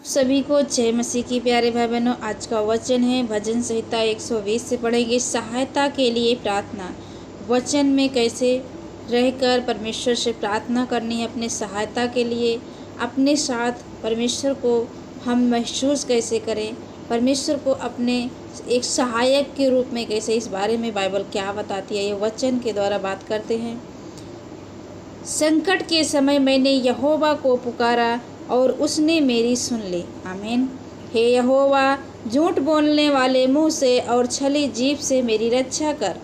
सभी को जय मसीह की प्यारे भाई बहनों। आज का वचन है भजन संहिता 120 से पढ़ेंगे। सहायता के लिए प्रार्थना। वचन में कैसे रहकर परमेश्वर से प्रार्थना करनी है, अपने सहायता के लिए अपने साथ परमेश्वर को हम महसूस कैसे करें, परमेश्वर को अपने एक सहायक के रूप में कैसे, इस बारे में बाइबल क्या बताती है, ये वचन के द्वारा बात करते हैं। संकट के समय मैंने यहोवा को पुकारा और उसने मेरी सुन ली। आमीन। हे यहोवा, झूठ बोलने वाले मुंह से और छली जीभ से मेरी रक्षा कर।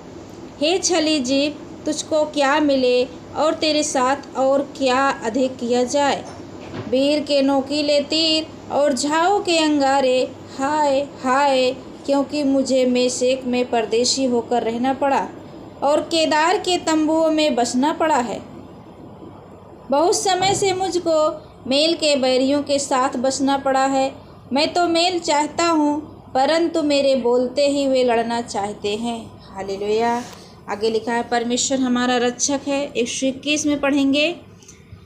हे छली जीभ, तुझको क्या मिले और तेरे साथ और क्या अधिक किया जाए। वीर के नोकीले तीर और झाओ के अंगारे, हाय हाय, क्योंकि मुझे मेशेक में परदेशी होकर रहना पड़ा और केदार के तंबुओं में बसना पड़ा है। बहुत समय से मुझको मेल के बैरियों के साथ बसना पड़ा है। मैं तो मेल चाहता हूँ, परंतु मेरे बोलते ही वे लड़ना चाहते हैं। हालेलुया। आगे लिखा है, परमेश्वर हमारा रक्षक है। 121 में पढ़ेंगे,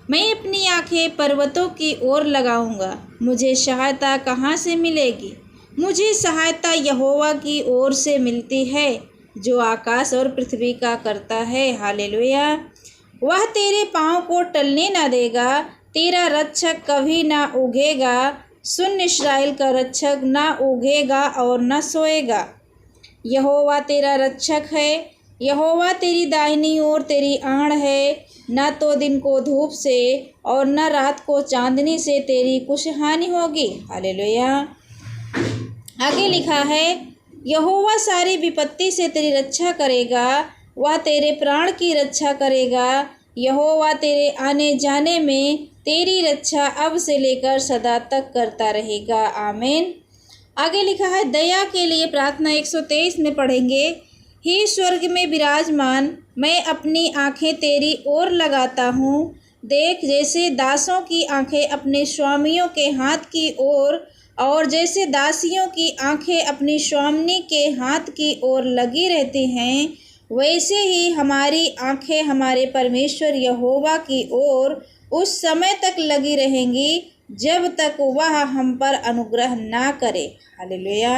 मैं अपनी आंखें पर्वतों की ओर लगाऊंगा, मुझे सहायता कहाँ से मिलेगी। मुझे सहायता यहोवा की ओर से मिलती है, जो आकाश और पृथ्वी का करता है। हालेलुया। वह तेरे पाँव को टलने न देगा, तेरा रक्षक कभी ना उगेगा। सुन, इस्राएल का रक्षक ना उगेगा और न सोएगा। यहोवा तेरा रक्षक है, यहोवा तेरी दाहिनी ओर तेरी आड़ है। न तो दिन को धूप से और न रात को चांदनी से तेरी कुछ हानि होगी। हालेलुया। आगे लिखा है, यहोवा सारी विपत्ति से तेरी रक्षा करेगा, वह तेरे प्राण की रक्षा करेगा। यहोवा तेरे आने जाने में तेरी रक्षा अब से लेकर सदा तक करता रहेगा। आमीन। आगे लिखा है, दया के लिए प्रार्थना 123 में पढ़ेंगे। हे स्वर्ग में विराजमान, मैं अपनी आंखें तेरी ओर लगाता हूँ। देख, जैसे दासों की आंखें अपने स्वामियों के हाथ की ओर और जैसे दासियों की आंखें अपनी स्वामिनी के हाथ की ओर लगी रहती हैं, वैसे ही हमारी आंखें हमारे परमेश्वर यहोवा की ओर उस समय तक लगी रहेंगी जब तक वह हम पर अनुग्रह ना करे। हालेलुया।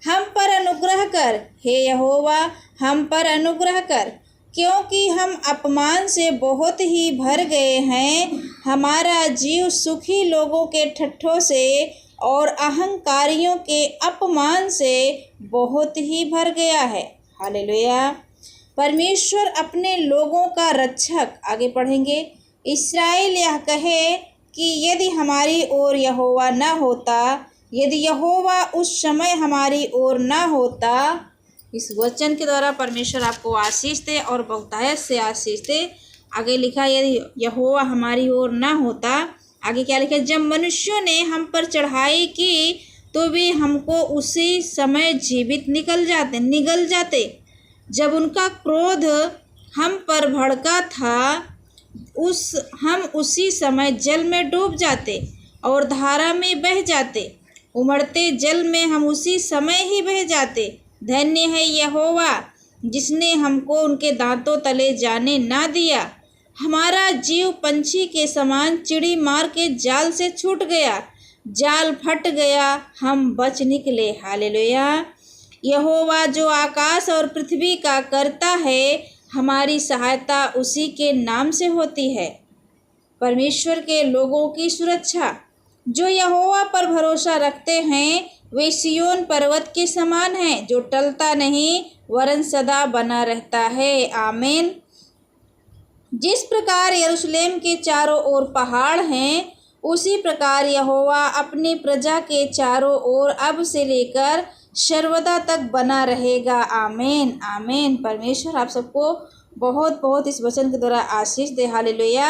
हम पर अनुग्रह कर, हे यहोवा, हम पर अनुग्रह कर, क्योंकि हम अपमान से बहुत ही भर गए हैं। हमारा जीव सुखी लोगों के ठट्ठों से और अहंकारियों के अपमान से बहुत ही भर गया है। हालेलुया। परमेश्वर अपने लोगों का रक्षक। आगे पढ़ेंगे, इस्राएल यह कहे कि यदि हमारी ओर यहोवा न होता, यदि यहोवा उस समय हमारी ओर न होता। इस वचन के द्वारा परमेश्वर आपको आशीष दे और बहुतायत से आशीष दे। आगे लिखा, यदि यहोवा हमारी ओर न होता। आगे क्या लिखा, जब मनुष्यों ने हम पर चढ़ाई की तो वे हमको उसी समय जीवित निगल जाते। जब उनका क्रोध हम पर भड़का था, हम उसी समय जल में डूब जाते और धारा में बह जाते। उमड़ते जल में हम उसी समय ही बह जाते। धन्य है यहोवा, जिसने हमको उनके दांतों तले जाने ना दिया। हमारा जीव पंछी के समान चिड़ी मार के जाल से छूट गया। जाल फट गया, हम बच निकले। हालेलुया। यहोवा जो आकाश और पृथ्वी का करता है, हमारी सहायता उसी के नाम से होती है। परमेश्वर के लोगों की सुरक्षा। जो यहोवा पर भरोसा रखते हैं वे सिय्योन पर्वत के समान हैं, जो टलता नहीं वरन सदा बना रहता है। आमीन। जिस प्रकार यरूशलेम के चारों ओर पहाड़ हैं, उसी प्रकार यहोवा अपनी प्रजा के चारों ओर अब से लेकर सर्वदा तक बना रहेगा। आमीन आमीन। परमेश्वर आप सबको बहुत बहुत इस वचन के द्वारा आशीष दे। हालेलुया।